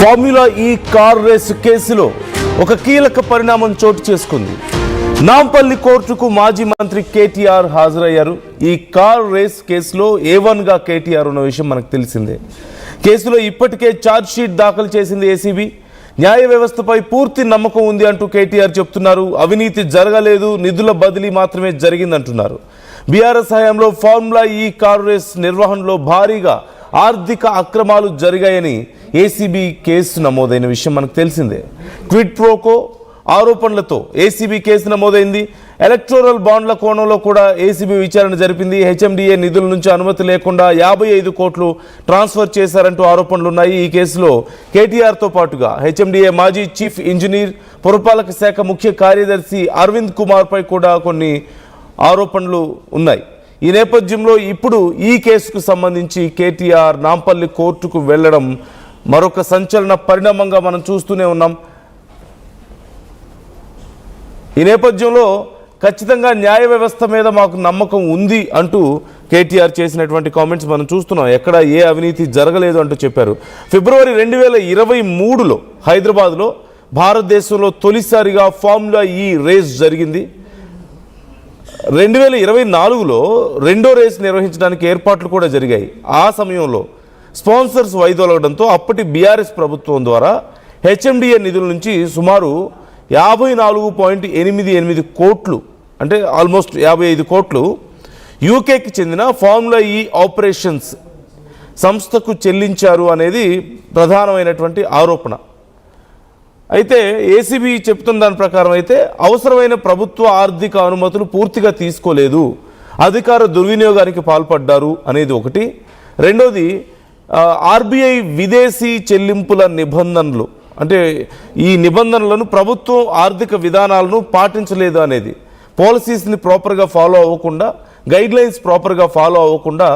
Formula ఈ car race కేసులో ఒక కీలక పరిణామం చోటు చేసుకుంది. నాంపల్లి కోర్టుకు మాజీ మంత్రి కేటీఆర్ హాజరయ్యారు. ఈ కార్ రేస్ కేసులో A1గా కేటీఆర్ ఉన్న విషయం మనకు తెలిసిందే. కేసులో ఇప్పటికే ఛార్జ్ షీట్ దాఖలు చేసింది ఏసీబీ. న్యాయ వ్యవస్థపై పూర్తి నమ్మకం ఉంది అంటూ కేటీఆర్ చెప్తున్నారు. అవినీతి జరగలేదు, నిధుల బదిలీ మాత్రమే జరిగిందంటున్నారు. బీఆర్ఎస్ హయాంలో ఫార్ములా ఈ కార్ రేస్ నిర్వహణలో భారీగా ఆర్థిక అక్రమాలు జరిగాయని ఏసీబీ కేసు నమోదైన విషయం మనకు తెలిసిందే. క్విడ్ ప్రోకో ఆరోపణలతో ఏసీబీ కేసు నమోదైంది. ఎలక్టోరల్ బాండ్ల కోణంలో కూడా ఏసీబీ విచారణ జరిపింది. హెచ్ఎండిఏ నిధుల నుంచి అనుమతి లేకుండా 55 కోట్లు ట్రాన్స్ఫర్ చేశారంటూ ఆరోపణలున్నాయి. ఈ కేసులో కేటీఆర్తో పాటుగా హెచ్ఎండిఏ మాజీ చీఫ్ ఇంజనీర్, పురపాలక శాఖ ముఖ్య కార్యదర్శి అరవింద్ కుమార్పై కూడా కొన్ని ఆరోపణలు ఉన్నాయి. ఈ నేపథ్యంలో ఇప్పుడు ఈ కేసుకు సంబంధించి కేటీఆర్ నాంపల్లి కోర్టుకు వెళ్లడం మరొక సంచలన పరిణామంగా మనం చూస్తూనే ఉన్నాం. ఈ నేపథ్యంలో ఖచ్చితంగా న్యాయ వ్యవస్థ మీద మాకు నమ్మకం ఉంది అంటూ కేటీఆర్ చేసినటువంటి కామెంట్స్ మనం చూస్తున్నాం. ఎక్కడ ఏ అవినీతి జరగలేదు అంటూ చెప్పారు. ఫిబ్రవరి 2023లో హైదరాబాద్లో భారతదేశంలో తొలిసారిగా ఫార్ములా ఈ రేస్ జరిగింది. 2024లో రెండో రేస్ నిర్వహించడానికి ఏర్పాట్లు కూడా జరిగాయి. ఆ సమయంలో స్పాన్సర్స్ వైదొలగడంతో అప్పటి బీఆర్ఎస్ ప్రభుత్వం ద్వారా హెచ్ఎండిఏ నిధుల నుంచి సుమారు 54.88 కోట్లు, అంటే ఆల్మోస్ట్ 55 కోట్లు యూకేకి చెందిన ఫార్ములా ఈ ఆపరేషన్స్ సంస్థకు చెల్లించారు అనేది ప్రధానమైనటువంటి ఆరోపణ. అయితే ఏసీబీ చెప్తున్న దాని ప్రకారం అయితే అవసరమైన ప్రభుత్వ ఆర్థిక అనుమతులు పూర్తిగా తీసుకోలేదు, అధికార దుర్వినియోగానికి పాల్పడ్డారు అనేది ఒకటి. రెండోది ఆర్బీఐ విదేశీ చెల్లింపుల నిబంధనలు, అంటే ఈ నిబంధనలను ప్రభుత్వం ఆర్థిక విధానాలను పాటించలేదు అనేది, పాలసీస్ని ప్రాపర్గా ఫాలో అవ్వకుండా, గైడ్లైన్స్ ప్రాపర్గా ఫాలో అవ్వకుండా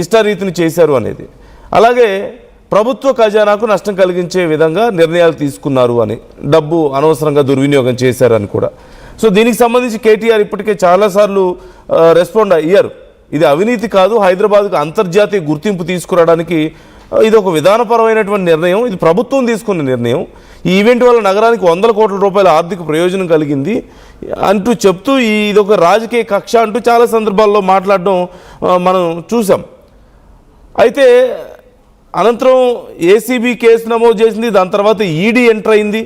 ఇష్టారీతిని చేశారు అనేది. అలాగే ప్రభుత్వ ఖజానాకు నష్టం కలిగించే విధంగా నిర్ణయాలు తీసుకున్నారు అని, డబ్బు అనవసరంగా దుర్వినియోగం చేశారని కూడా. సో దీనికి సంబంధించి కేటీఆర్ ఇప్పటికే చాలాసార్లు రెస్పాండ్ అయ్యారు. ఇది అవినీతి కాదు, హైదరాబాద్కు అంతర్జాతీయ గుర్తింపు తీసుకురావడానికి ఇది ఒక విధానపరమైనటువంటి నిర్ణయం, ఇది ప్రభుత్వం తీసుకున్న నిర్ణయం. ఈ ఈవెంట్ వల్ల నగరానికి 100 కోట్ల రూపాయల ఆర్థిక ప్రయోజనం కలిగింది అంటూ చెప్తూ ఇది ఒక రాజకీయ కక్ష అంటూ చాలా సందర్భాల్లో మాట్లాడడం మనం చూసాం. అయితే అనంతరం ఏసీబీ కేసు నమోదు చేసింది. దాని తర్వాత ఈడీ ఎంటర్ అయింది.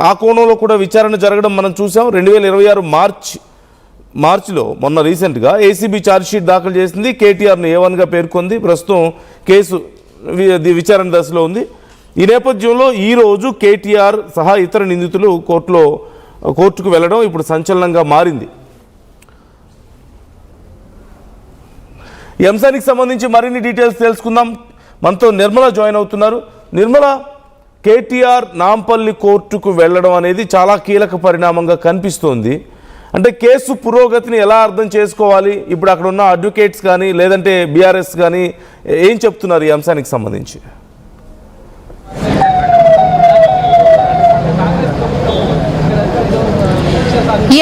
ఆ కోణంలో కూడా విచారణ జరగడం మనం చూసాం. 2026 మార్చిలో మొన్న రీసెంట్గా ఏసీబీ ఛార్జ్షీట్ దాఖలు చేసింది. కేటీఆర్ను A1గా పేర్కొంది. ప్రస్తుతం కేసు విచారణ దశలో ఉంది. ఈ నేపథ్యంలో ఈరోజు కేటీఆర్ సహా ఇతర నిందితులు కోర్టుకు వెళ్ళడం ఇప్పుడు సంచలనంగా మారింది. ఈ అంశానికి సంబంధించి మరిన్ని డీటెయిల్స్ తెలుసుకుందాం. మనతో నిర్మల జాయిన్ అవుతున్నారు. నిర్మల, కేటీఆర్ నాంపల్లి కోర్టుకు వెళ్ళడం అనేది చాలా కీలక పరిణామంగా కనిపిస్తోంది. అంటే కేసు పురోగతిని ఎలా అర్థం చేసుకోవాలి? ఇప్పుడు అక్కడ ఉన్న అడ్వకేట్స్ కానీ లేదంటే బీఆర్ఎస్ కానీ ఏం చెప్తున్నారు ఈ అంశానికి సంబంధించి?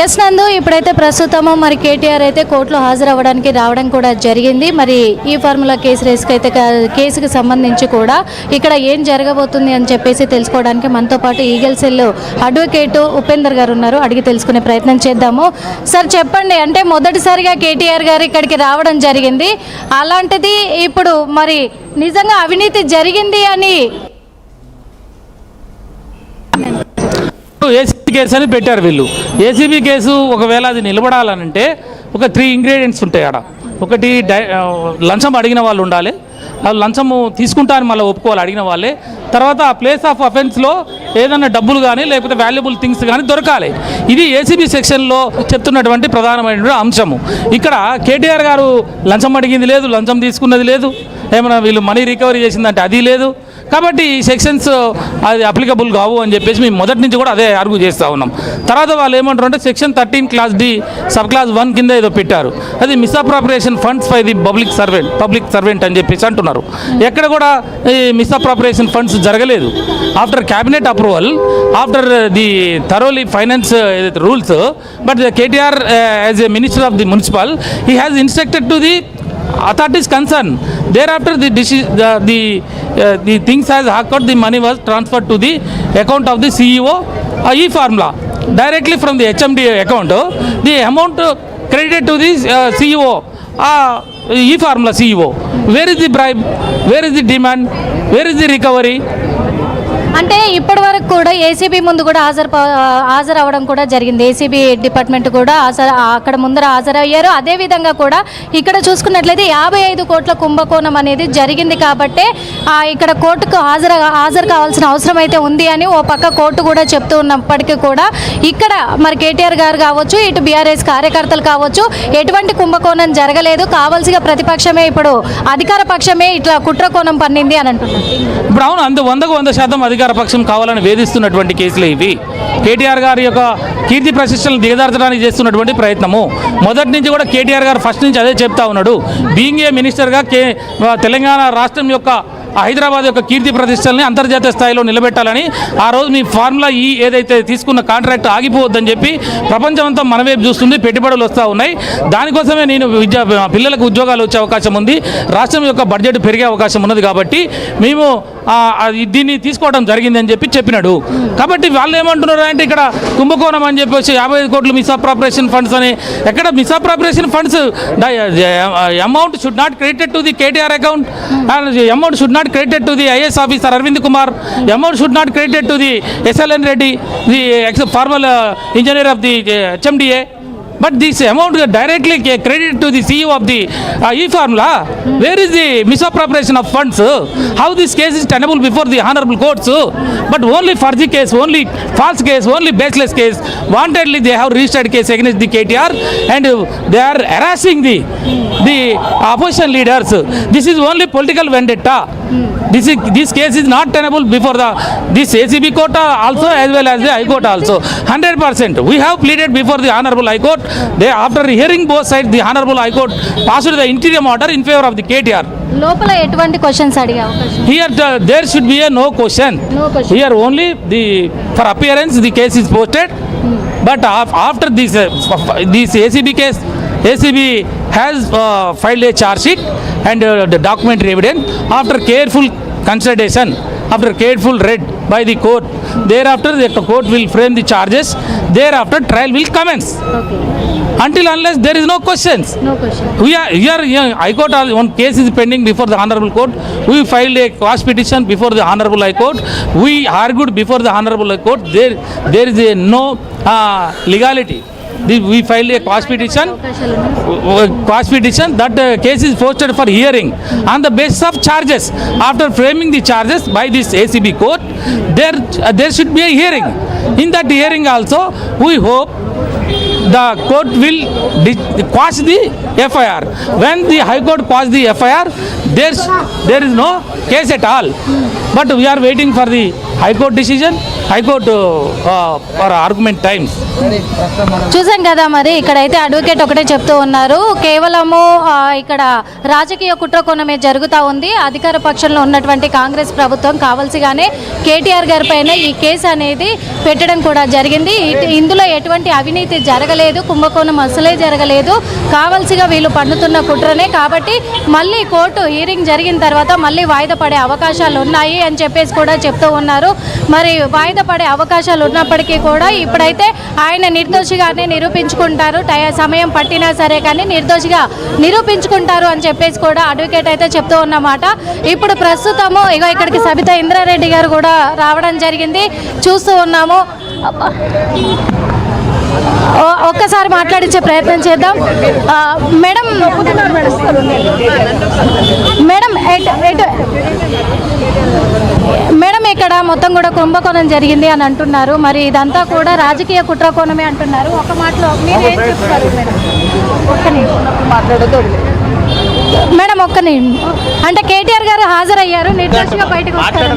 ఎస్ నందు, ఇప్పుడైతే ప్రస్తుతము మరి కేటీఆర్ అయితే కోర్టులో హాజరవ్వడానికి రావడం కూడా జరిగింది. మరి ఈ ఫార్ములా కేసుకి సంబంధించి కూడా ఇక్కడ ఏం జరగబోతుంది అని చెప్పేసి తెలుసుకోవడానికి మనతో పాటు ఈగల్ సెల్ అడ్వకేట్ ఉపేందర్ గారు ఉన్నారు. అడిగి తెలుసుకునే ప్రయత్నం చేద్దాము. సార్ చెప్పండి, అంటే మొదటిసారిగా కేటీఆర్ గారు ఇక్కడికి రావడం జరిగింది, అలాంటిది ఇప్పుడు మరి నిజంగా అవినీతి జరిగింది అని ఏసీబీ కేసు అని పెట్టారు వీళ్ళు. ఏసీబీ కేసు ఒకవేళ అది నిలబడాలనంటే ఒక 3 ఇంగ్రీడియంట్స్ ఉంటాయి ఆడ. ఒకటి లంచం అడిగిన వాళ్ళు ఉండాలి, వాళ్ళు లంచము తీసుకుంటారని మళ్ళీ ఒప్పుకోవాలి అడిగిన వాళ్ళే. తర్వాత ఆ ప్లేస్ ఆఫ్ అఫెన్స్లో ఏదైనా డబ్బులు కానీ లేకపోతే వాల్యుబుల్ థింగ్స్ కానీ దొరకాలి. ఇది ఏసీబీ సెక్షన్లో చెప్తున్నటువంటి ప్రధానమైనటువంటి అంశము. ఇక్కడ కేటీఆర్ గారు లంచం అడిగింది లేదు, లంచం తీసుకున్నది లేదు, ఏమైనా వీళ్ళు మనీ రికవరీ చేసిందంటే అది లేదు. కాబట్టి ఈ సెక్షన్స్ అది అప్లికబుల్ కావు అని చెప్పేసి మేము మొదటి నుంచి కూడా అదే ఆర్గ్యూ చేస్తూ ఉన్నాం. తర్వాత వాళ్ళు ఏమంటారు అంటే section 13 class D sub class 1 కింద ఏదో పెట్టారు, అది misappropriation funds for the public servant అని చెప్పేసి అంటున్నారు. ఎక్కడ కూడా ఈ మిస్అప్రాప్రియేషన్ ఫండ్స్ జరగలేదు. After cabinet approval, after the thoroughly finance rules, but KTR as a minister of the municipal, he has instructed to the authorities concerned. Thereafter, the things has occurred. The money was transferred to the account of the CEO. E-formula directly from the HMDA account. The amount credited to the CEO. E-formula CEO. Where is the bribe? Where is the demand? Where is the recovery? అంటే ఇప్పటి వరకు కూడా ACB ముందు కూడా హాజరు అవ్వడం కూడా జరిగింది. ఏసీబీ డిపార్ట్మెంట్ కూడా అక్కడ ముందర హాజరయ్యారు. అదేవిధంగా కూడా ఇక్కడ చూసుకున్నట్లయితే 55 కోట్ల కుంభకోణం అనేది జరిగింది కాబట్టే ఇక్కడ కోర్టుకు హాజరు కావాల్సిన అవసరం అయితే ఉంది అని ఓ పక్క కోర్టు కూడా చెప్తూ ఉన్నప్పటికీ కూడా ఇక్కడ మరి కేటీఆర్ గారు కావచ్చు, ఇటు బీఆర్ఎస్ కార్యకర్తలు కావచ్చు, ఎటువంటి కుంభకోణం జరగలేదు. కావాల్సిన ప్రతిపక్షమే ఇప్పుడు అధికార పక్షమే ఇట్లా కుట్రకోణం పన్నింది అని అంటున్నారు. ఇప్పుడు అవును, 100% అధికార పక్షం కావాలని వేధిస్తున్నటువంటి కేసులు ఇవి. కేటీఆర్ గారి యొక్క కీర్తి ప్రతిష్టలను దిగదార్చడానికి చేస్తున్నటువంటి ప్రయత్నము. మొదటి నుంచి కూడా కేటీఆర్ గారు ఫస్ట్ నుంచి అదే చెప్తా ఉన్నాడు. బీయింగ్ ఏ మినిస్టర్గా తెలంగాణ రాష్ట్రం యొక్క హైదరాబాద్ యొక్క కీర్తి ప్రతిష్టల్ని అంతర్జాతీయ స్థాయిలో నిలబెట్టాలని ఆ రోజు మీ ఫార్ములా ఈ ఏదైతే తీసుకున్న కాంట్రాక్ట్ ఆగిపోవద్దని చెప్పి ప్రపంచమంతా మన వైపు చూస్తుంది. పెట్టుబడులు వస్తూ ఉన్నాయి. దానికోసమే నేను పిల్లలకు ఉద్యోగాలు వచ్చే అవకాశం ఉంది, రాష్ట్రం యొక్క బడ్జెట్ పెరిగే అవకాశం ఉన్నది కాబట్టి మేము దీన్ని తీసుకోవడం జరిగిందని చెప్పి చెప్పినాడు. కాబట్టి వాళ్ళు ఏమంటున్నారు అంటే ఇక్కడ కుంభకోణం అని చెప్పేసి 55 కోట్లు మిస్అప్రాపరేషన్ ఫండ్స్ అని. ఎక్కడ misappropriation funds? Amount should not credited to the KTR account, amount should not credited to the IAS officer Arvind Kumar. Amount should not credited to the SLN Reddy, the former engineer of the HMDA. But this amount directly credited to the CEO of the E-formula. Where is the misappropriation of funds? How this case is tenable before the honorable courts? But only furthy case, only false case, only baseless case. Wantedly they have registered case against the KTR and they are harassing the opposition leaders. This is only political vendetta. This case is not tenable before this ACB court also as well as the High Court also. 100%. We have pleaded before the honorable High Court. They, after hearing both sides, the honorable High Court passed the interim order in favor of the KTR. లోపల ఎటువంటి questions అడిగే అవకాశం? Here there should be a no question. Here only for appearance the case is posted. But after this ACB case, ACB has filed a charge sheet and the documentary evidence. After careful consideration, after careful read by the court, thereafter the court will frame the charges. Thereafter trial will commence. Okay. Until unless there is no questions. No question. We are here. High Court, one case is pending before the honorable court. We filed a quash petition before the honorable High Court. We argued before the honorable High Court. There is no legality. We filed a quash petition. That case is posted for hearing on the basis of charges. After framing the charges by this ACB court, there should be a hearing. In that hearing also, we hope the court will quash the FIR. When the High Court quash the FIR, there is no case at all. But we are waiting for the High Court decision, High Court for argument times. చూసాం కదా, మరి ఇక్కడైతే advocate ఒకటే చెప్తూ ఉన్నారు, కేవలము ఇక్కడ రాజకీయ కుట్రకోణమే జరుగుతూ ఉంది. అధికార పక్షంలో ఉన్నటువంటి కాంగ్రెస్ ప్రభుత్వం కావాల్సిగానే కేటీఆర్ గారి పైన ఈ కేసు అనేది పెట్టడం కూడా జరిగింది. ఇందులో ఎటువంటి అవినీతి జరగలేదు, కుంభకోణం అసలే జరగలేదు, కావాల్సిగా వీళ్ళు పన్నుతున్న కుట్రనే. కాబట్టి మళ్ళీ కోర్టు హీరింగ్ జరిగిన తర్వాత మళ్ళీ వాయిదా పడే అవకాశాలు ఉన్నాయి అని చెప్పేసి కూడా చెప్తూ ఉన్నారు. మరి వాయిదా పడే అవకాశాలు ఉన్నప్పటికీ కూడా ఇప్పుడైతే ఆయన నిర్దోషిగానే నిరూపించుకుంటారు, సమయం పట్టినా సరే కానీ నిర్దోషిగా నిరూపించుకుంటారు అని చెప్పేసి కూడా అడ్వకేట్ అయితే చెప్తూ ఉన్నమాట. ఇప్పుడు ప్రస్తుతము ఇక్కడికి సబితా ఇంద్రారెడ్డి గారు కూడా రావడం జరిగింది, చూస్తూ ఉన్నాము. ఒక్కసారి మాట్లాడించే ప్రయత్నం చేద్దాం. మేడం మేడం ఇక్కడ మొత్తం కూడా కుంభకోణం జరిగింది అని అంటున్నారు. మరి ఇదంతా కూడా రాజకీయ కుట్రకోణమే అంటున్నారు. ఒక మాటలో మీరు ఏం చెప్తారు మేడం? మేడం ఒక్క నిమిషం. అంటే కేటీఆర్ గారు హాజరయ్యారు, నిర్దోషిగా బయటకు వస్తారు.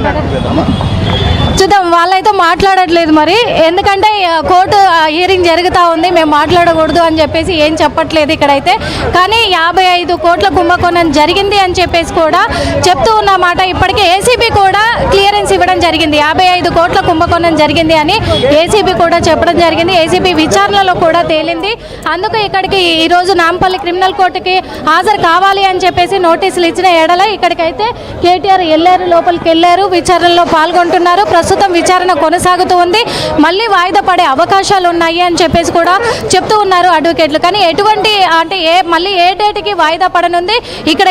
చూద్దాం, వాళ్ళైతే మాట్లాడట్లేదు మరి, ఎందుకంటే కోర్టు హియరింగ్ జరుగుతూ ఉంది, మేము మాట్లాడకూడదు అని చెప్పేసి ఏం చెప్పట్లేదు ఇక్కడైతే. కానీ 55 కోట్ల కుంభకోణం జరిగింది అని చెప్పేసి కూడా చెప్తూ ఉన్నమాట. ఇప్పటికే ఏసీబీ కూడా క్లియరెన్స్ ఇవ్వడం జరిగింది, 55 కోట్ల కుంభకోణం జరిగింది అని ఏసీబీ కూడా చెప్పడం జరిగింది. ఏసీబీ విచారణలో కూడా తేలింది. అందుకు ఇక్కడికి ఈరోజు నాంపల్లి క్రిమినల్ కోర్టుకి హాజరు కావాలి అని చెప్పేసి నోటీసులు ఇచ్చిన ఎడల ఇక్కడికైతే కేటీఆర్ వెళ్ళారు, లోపలికి వెళ్ళారు, విచారణలో పాల్గొంటున్నారు. ప్రస్తుతం విచారణ కొనసాగుతూ ఉంది, మళ్ళీ వాయిదా పడే అవకాశాలు ఉన్నాయి అని చెప్పేసి కూడా చెప్తూ ఉన్నారు అడ్వకేట్లు. కానీ ఎటువంటి అంటే మళ్ళీ ఏ డేట్కి వాయిదా పడనుంది? ఇక్కడ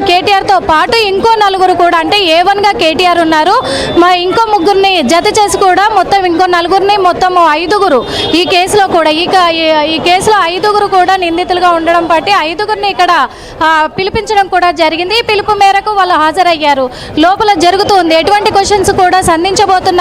కేటీఆర్తో పాటు ఇంకో నలుగురు కూడా, అంటే A1గా కేటీఆర్ ఉన్నారు, ఇంకో ముగ్గురిని జత చేసి కూడా మొత్తం ఇంకో నలుగురిని, మొత్తం 5గురు ఈ కేసులో కూడా ఈ కేసులో 5గురు కూడా నిందితులుగా ఉండడం బట్టి 5గురిని ఇక్కడ పిలిపించడం కూడా జరిగింది. ఈ పిలుపు మేరకు వాళ్ళు హాజరయ్యారు. లోపల జరుగుతుంది, ఎటువంటి క్వశ్చన్స్ కూడా సంధించబోతున్నారు